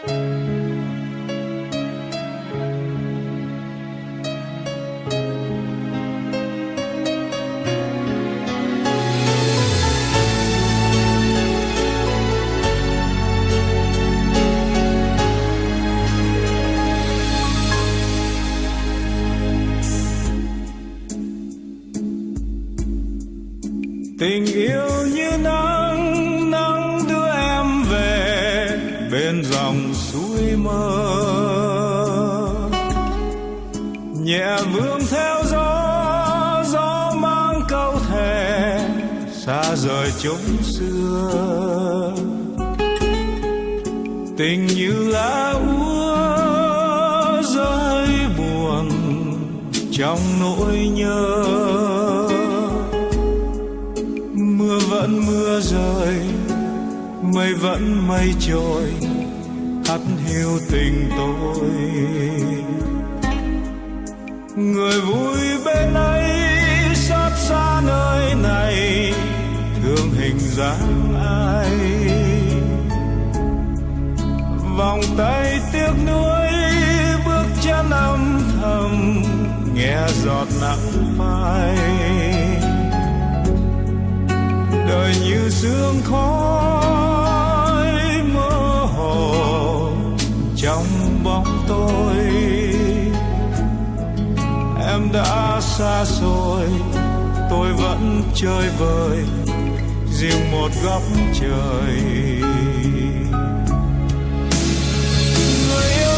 Tình yêu như nắng, nắng đưa em về bên dòng suối mơ, nhẹ vương theo gió, gió mang câu thề xa rời chốn xưa. Tình như lá úa rơi buồn trong nỗi nhớ, mưa vẫn mưa rơi, mây vẫn mây trôi, hắt hiu tình tôi. Người vui bên ấy, xót xa nơi này, thương hình dáng ai. Vòng tay tiếc nuối, bước chân âm thầm, nghe giọt nắng phai. Đời như sương khói mơ hồ trong bóng tôi. Em đã xa xôi, tôi vẫn chơi vơi riêng một góc trời. Người yêu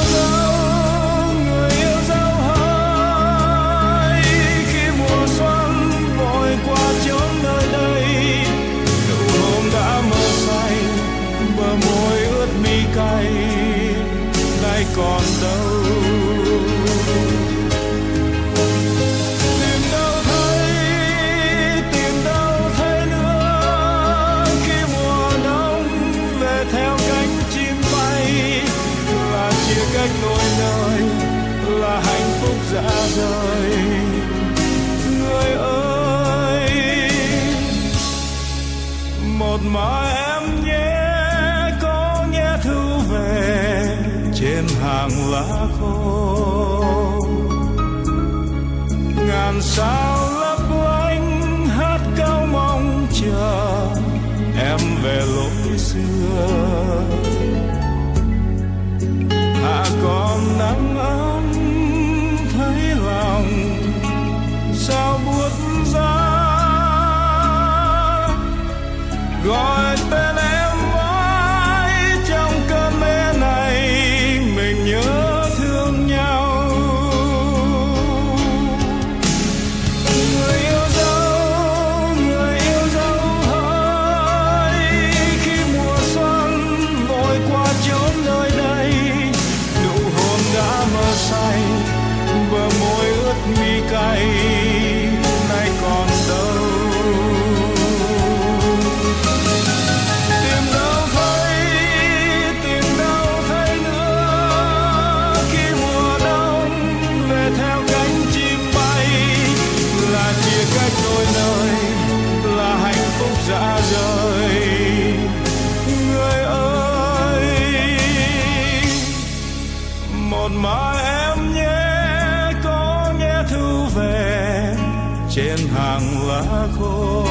dấu hỡi, khi mùa xuân vội qua chốn nơi đây, đã mơ say, bờ môi ướt mi cay, nay còn đâu. Tìm đâu thấy nữa, khi mùa đông về theo cánh chim bay, là chia cách đôi nơi, là hạnh phúc rã rời. Người ơi, một mai em nhé, có nhé thu về trên hàng lá khô. Ngàn sao lấp lánh hát câu mong chờ em về lối xưa. Hạ còn nắng ấm thấy lòng sao buốt giá, gọi tên em mãi trong cơn mê này, mình nhớ thương nhau. Người yêu dấu hỡi, khi mùa xuân vội qua chốn nơi đây, nụ hôn đã mơ say, bờ môi ướt mi cay, nay còn đâu. Cách đôi nơi là hạnh phúc rã rời. Người ơi, một mai em nhé, có nhé thu về trên hàng lá khô.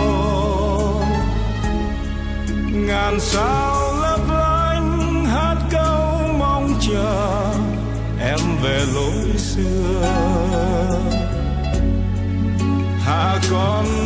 Ngàn sao lấp lánh hát câu mong chờ em về lối xưa. Hạ còn